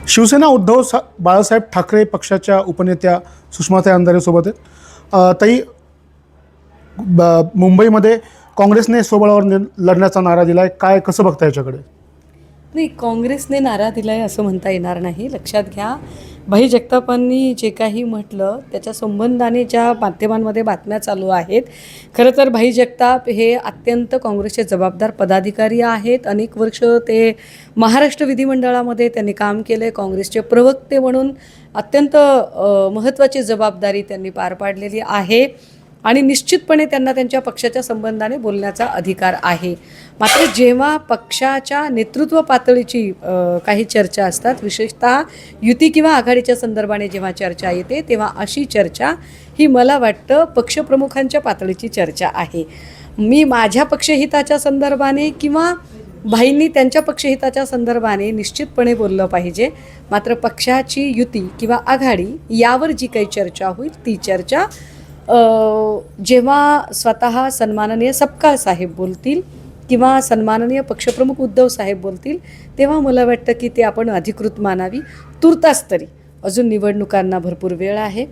शिवसेना उद्धव बाळासाहेब ठाकरे पक्षाच्या उपनेत्या सुषमाताई अंधारेसोबत आहेत. ताई, मुंबईमध्ये काँग्रेसने स्वबळावर लढण्याचा नारा दिलाय, काय कसं बघता याच्याकडे? नाही, काँग्रेसने नारा दिलाय असं म्हणता येणार नाही. लक्षात घ्या, भाई जगतापांनी जे काही म्हटलं त्याच्या संबंधाने ज्या माध्यमांमध्ये बातम्या चालू आहेत, खरं तर भाई जगताप हे अत्यंत काँग्रेसचे जबाबदार पदाधिकारी आहेत. अनेक वर्ष ते महाराष्ट्र विधिमंडळामध्ये त्यांनी काम केलं. काँग्रेसचे प्रवक्ते म्हणून अत्यंत महत्त्वाची जबाबदारी त्यांनी पार पाडलेली आहे आणि निश्चितपणे त्यांना त्यांच्या पक्षाच्या संबंधाने बोलण्याचा अधिकार आहे. मात्र जेव्हा पक्षाच्या नेतृत्व पातळीची काही चर्चा असतात, विशेषतः युती किंवा आघाडीच्या संदर्भाने जेव्हा चर्चा येते, तेव्हा अशी चर्चा ही मला वाटतं पक्षप्रमुखांच्या पातळीची चर्चा आहे. मी माझ्या पक्षहिताच्या संदर्भाने किंवा भाईंनी त्यांच्या पक्षहिताच्या संदर्भाने निश्चितपणे बोललं पाहिजे. मात्र पक्षाची युती किंवा आघाडी यावर जी काही चर्चा होईल ती चर्चा जेव्हा स्वतः सन्माननीय सपकाळ साहेब बोलतील किंवा सन्माननीय पक्षप्रमुख उद्धव साहेब बोलतील, तेव्हा मला वाटतं की ते आपण अधिकृत मानावी. तुर्तास तरी अजून निवडणुकांना भरपूर वेळ आहे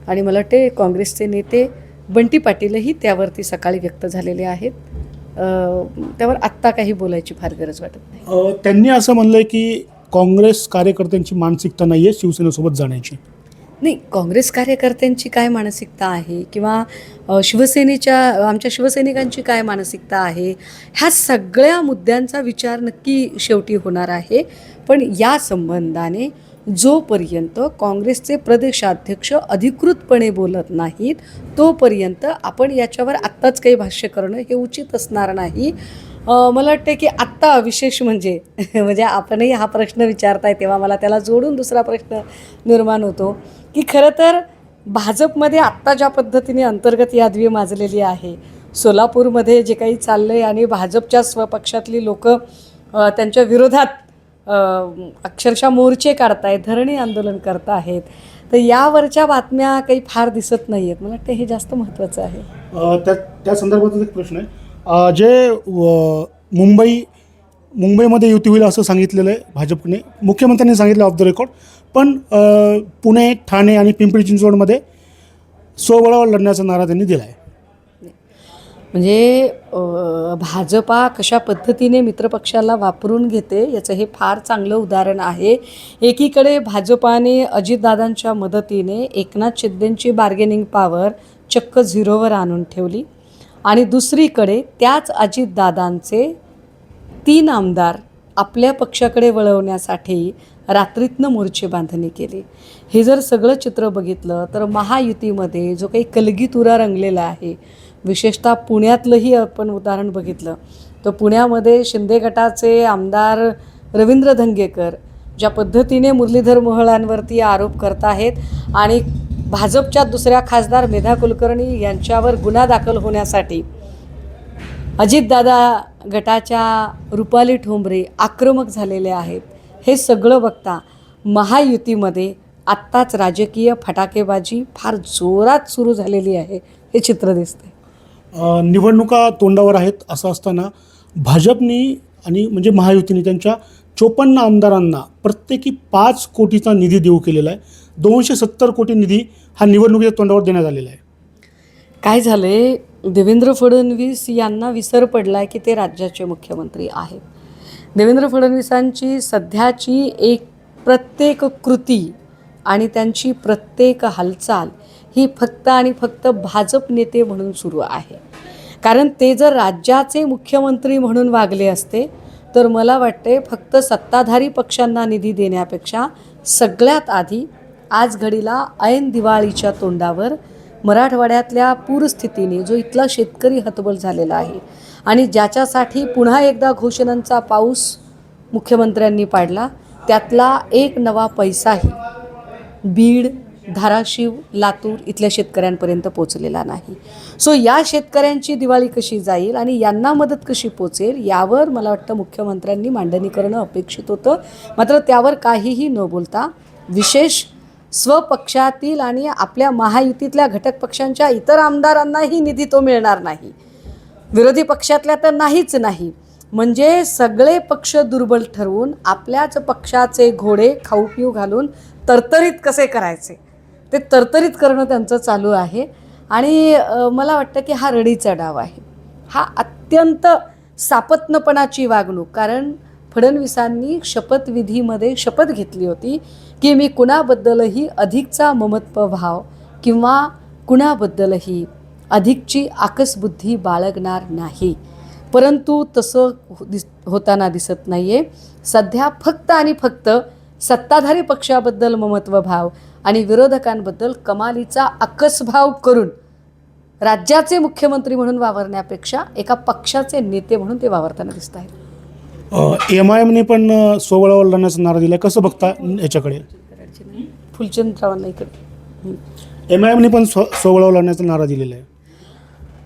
आणि मला वाटते काँग्रेसचे नेते बंटी पाटीलही त्यावरती सकाळी व्यक्त झालेले आहेत. त्यावर आत्ता काही बोलायची फार गरज वाटत नाही. त्यांनी असं म्हणलंय की काँग्रेस कार्यकर्त्यांची मानसिकता नाही आहे शिवसेनेसोबत जाण्याची. नाही, काँग्रेस कार्यकर्त्यांची काय मानसिकता आहे किंवा आमच्या शिवसैनिकांची काय मानसिकता आहे, ह्या सगळ्या मुद्द्यांचा विचार नक्की शेवटी होणार आहे. पण या संबंधाने जोपर्यंत काँग्रेसचे प्रदेशाध्यक्ष अधिकृतपणे बोलत नाहीत, तोपर्यंत आपण याच्यावर आत्ताच काही भाष्य करणं हे उचित असणार नाही. मला वाटते की आत्ता विशेष म्हणजे आपणही हा प्रश्न विचारताय तेव्हा मला त्याला जोडून दुसरा प्रश्न निर्माण होतो की खरं तर भाजपमध्ये आत्ता ज्या पद्धतीने अंतर्गत यादवी माजलेली आहे, सोलापूरमध्ये जे काही चाललं आहे आणि भाजपच्या स्वपक्षातली लोक त्यांच्या विरोधात अक्षरशः मोर्चे काढतायत, धरणी आंदोलन करत आहेत, तर यावरच्या बातम्या काही फार दिसत नाही आहेत. मला वाटतं हे जास्त महत्त्वाचं आहे. त्या संदर्भातच एक प्रश्न आहे. मुंबईमध्ये युती होईल असं सांगितलेलं आहे भाजपने, मुख्यमंत्र्यांनी सांगितलं ऑफ द रेकॉर्ड. पण पुणे, ठाणे आणि पिंपरी चिंचवडमध्ये स्वबळावर लढण्याचा नारा त्यांनी दिला आहे. म्हणजे भाजपा कशा पद्धतीने मित्रपक्षाला वापरून घेते याचं हे फार चांगलं उदाहरण आहे. एकीकडे भाजपाने अजितदादांच्या मदतीने एकनाथ शिंदेंची बार्गेनिंग पॉवर चक्क झिरोवर आणून ठेवली आणि दुसरीकडे त्याच अजितदादांचे 3 आमदार आपल्या पक्षाकडे वळवण्यासाठी रात्रीतनं मोर्चे बांधणी केली. हे जर सगळं चित्र बघितलं तर महायुतीमध्ये जो काही कलगीतुरा रंगलेला आहे, विशेषतः पुण्यातलंही आपण उदाहरण बघितलं तर पुण्यामध्ये शिंदे गटाचे आमदार रवींद्र धंगेकर ज्या पद्धतीने मुरलीधर मोहोळांवरती आरोप करत आहेत आणि भाजपच्या दुसऱ्या खासदार मेधा कुलकर्णी यांच्यावर गुन्हा दाखल होण्यासाठी अजितदादा गटाच्या रुपाली ठोंबरे आक्रमक झालेले आहेत, हे सगळं बघता महायुतीमध्ये आत्ताच राजकीय फटाकेबाजी फार जोरात सुरू झालेली आहे हे चित्र दिसते. निवडणुका तोंडावर आहेत असं असताना भाजपनी आणि म्हणजे महायुतीने त्यांच्या 54 आमदारांना प्रत्येकी 5 कोटीचा निधी देऊ केलेला आहे. 270 कोटी निधी हा निवडणुकीच्या तोंडावर देण्यात आलेला आहे. काय झाले, देवेंद्र फडणवीस यांना विसर पडला आहे की ते राज्याचे मुख्यमंत्री आहेत. देवेंद्र फडणवीसांची सध्याची प्रत्येक कृती आणि त्यांची प्रत्येक हालचाल ही फक्त आणि फक्त भाजप नेते म्हणून सुरू आहे. कारण ते जर राज्याचे मुख्यमंत्री म्हणून वागले असते तर मला वाटते फक्त सत्ताधारी पक्षांना निधी देण्यापेक्षा सगळ्यात आधी आज घडीला ऐन दिवाळीच्या तोंडावर मराठवाड्यातल्या पूरस्थितीने जो इथला शेतकरी हतबल झालेला आहे आणि ज्याच्यासाठी पुन्हा एकदा घोषणांचा पाऊस मुख्यमंत्र्यांनी पाडला, त्यातला एक नवा पैसाही बीड, धाराशिव, लातूर इथल्या शेतकऱ्यांपर्यंत पोचलेला नाही. सो या शेतकऱ्यांची दिवाळी कशी जाईल आणि यांना मदत कशी पोचेल यावर मला वाटतं मुख्यमंत्र्यांनी मांडणी करणं अपेक्षित होतं. मात्र त्यावर काहीही न बोलता विशेष स्वपक्षातील आणि आपल्या महायुतीतल्या घटक पक्षांच्या इतर आमदारांनाही निधी तो मिळणार नाही, विरोधी पक्षातल्या तर नाहीच नाही, म्हणजे सगळे पक्ष दुर्बल ठरवून आपल्याच पक्षाचे घोडे खाऊ पिऊ घालून तरतरीत कसे करायचे ते तरतरीत करणं त्यांचं चालू आहे. आणि मला वाटतं की हा रडीचा डाव आहे, हा अत्यंत सापत्नपणाची वागणूक. कारण फडणवीसांनी शपथविधीमध्ये शपथ घेतली होती की मी कुणाबद्दलही अधिकचा ममत्व भाव किंवा कुणाबद्दलही अधिकची आकसबुद्धी बाळगणार नाही. परंतु तसं होताना दिसत नाही आहे. सध्या फक्त आणि फक्त सत्ताधारी पक्षाबद्दल ममत्व भाव आणि विरोधकांबद्दल कमालीचा आकसभाव करून राज्याचे मुख्यमंत्री म्हणून वावरण्यापेक्षा एका पक्षाचे नेते म्हणून ते वावरताना दिसत आहेत. MIMने पण सोबळावर लढण्याचा नारा दिला, कसं बघता याच्याकडे? फुलचंदरावांना इकडे MIMने पण सोबळावर लढण्याचा नारा दिलेला आहे.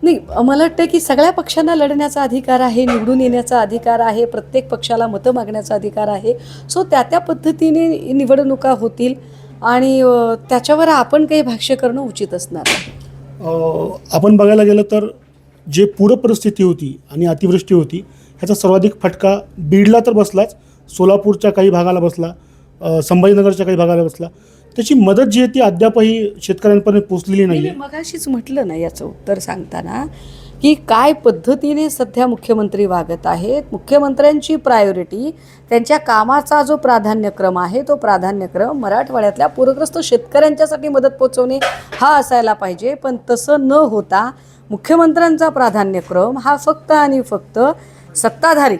नाही, मला वाटतं की सगळ्या पक्षांना लढण्याचा अधिकार आहे, निवडून येण्याचा अधिकार आहे, प्रत्येक पक्षाला मतं मागण्याचा अधिकार आहे. सो त्या पद्धतीने निवडणुका होतील आणि त्याच्यावर आपण काही भाष्य करणं उचित असणार आहे. आपण बघायला गेलं तर जे पूर परिस्थिती होती आणि अतिवृष्टी होती ह्याचा सर्वाधिक फटका बीडला तर बसलाच, सोलापूरच्या काही भागाला बसला, संभाजीनगरच्या काही भागाला बसला. त्याची मदत जी आहे ती अद्यापही शेतकऱ्यांपर्यंत पोचलेली नाही आहे. मगाशीच म्हटलं ना याचं उत्तर सांगताना की काय पद्धतीने सध्या मुख्यमंत्री वागत आहेत. मुख्यमंत्र्यांची प्रायोरिटी, त्यांच्या कामाचा जो प्राधान्यक्रम आहे तो प्राधान्यक्रम मराठवाड्यातल्या पूरग्रस्त शेतकऱ्यांच्यासाठी मदत पोचवणे हा असायला पाहिजे. पण तसं न होता मुख्यमंत्र्यांचा प्राधान्यक्रम हा फक्त आणि फक्त सत्ताधारी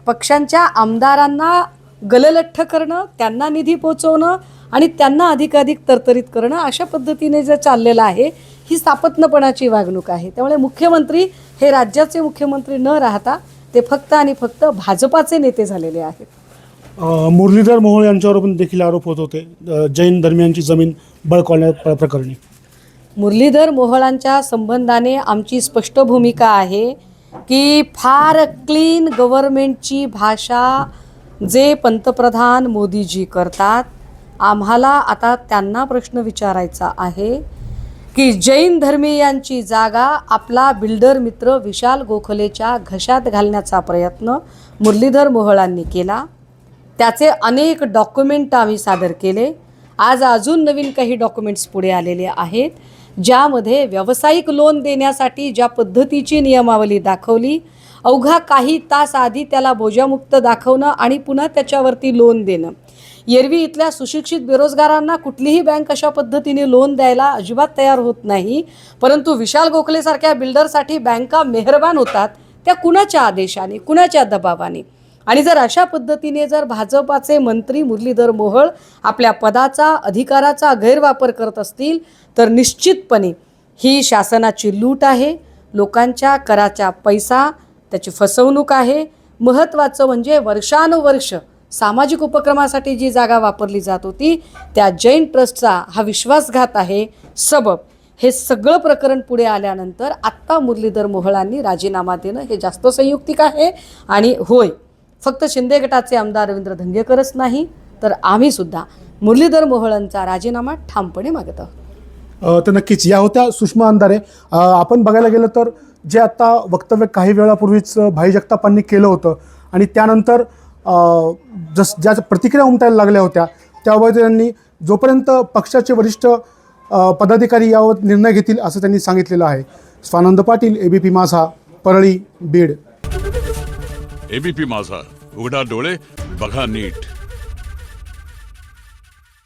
पक्षांच्या आमदारांना गललठ्ठ करणं, त्यांना निधी पोचवणं आणि त्यांना अधिकाधिक तरतरीत करणं अशा पद्धतीने जे चाललेलं आहे ही सापत्नपणाची वागणूक आहे. त्यामुळे मुख्यमंत्री हे राज्याचे मुख्यमंत्री न राहता ते फक्त आणि फक्त भाजपाचे नेते झालेले आहेत. मुरलीधर मोहोळ यांच्यावर पण देखील आरोप होत होते जैन धर्मियांची जमीन बळकावण्या प्रकरणी. मुरलीधर मोहोळांच्या संबंधाने आमची स्पष्ट भूमिका आहे की फार क्लीन गव्हर्नमेंटची भाषा जे पंतप्रधान मोदीजी करतात, आम्हाला आता त्यांना प्रश्न विचारायचा आहे की जैन धर्मीयांची जागा आपला बिल्डर मित्र विशाल गोखलेच्या घशात घालण्याचा प्रयत्न मुरलीधर मोहोळांनी केला. त्याचे अनेक डॉक्युमेंट आम्ही सादर केले. आज अजून नवीन काही डॉक्युमेंट्स पुढे आलेले आहेत ज्यामध्ये व्यावसायिक लोन देण्यासाठी ज्या पद्धतीची नियमावली दाखवली, अवघा काही तास आधी त्याला बोजामुक्त दाखवणं आणि पुन्हा त्याच्यावरती लोन देणं. एरवी इथल्या सुशिक्षित बेरोजगारांना कुठलीही बँक अशा पद्धतीने लोन द्यायला अजिबात तयार होत नाही. परंतु विशाल गोखलेसारख्या बिल्डरसाठी बँका मेहरबान होतात. त्या कुणाच्या आदेशाने, कुणाच्या दबावाने? आणि जर अशा पद्धतीने जर भाजपाचे मंत्री मुरलीधर मोहोळ आपल्या पदाचा, अधिकाराचा गैरवापर करत असतील तर निश्चितपणे ही शासनाची लूट आहे, लोकांच्या कराचा पैसा, त्याची फसवणूक आहे. महत्त्वाचं म्हणजे वर्षानुवर्ष सामाजिक उपक्रमासाठी जी जागा वापरली जात होती त्या जैन ट्रस्टचा हा विश्वासघात आहे. सबब हे सगळं प्रकरण पुढे आल्यानंतर आत्ता मुरलीधर मोहोळांनी राजीनामा देणं हे जास्त संयुक्तिक आहे. आणि होय, फक्त शिंदे गटाचे आमदार रवींद्र धंगेकरच नाही तर आम्ही सुद्धा मुरलीधर मोहोळांचा राजीनामा ठामपणे मागत आहोत. तर नक्कीच या होत्या सुषमा अंधारे. आपण बघायला गेलं तर जे आता वक्तव्य काही वेळापूर्वीच भाई जगतापांनी केलं होतं आणि त्यानंतर ज्या प्रतिक्रिया उमटायला लागल्या होत्या त्याबाबत त्यांनी जोपर्यंत पक्षाचे वरिष्ठ पदाधिकारी यावर निर्णय घेतील असं त्यांनी सांगितलेलं आहे. स्वानंद पाटील, ABP माझा, परळी, बीड. ABP माझा, उघडा डोळे बघा नीट.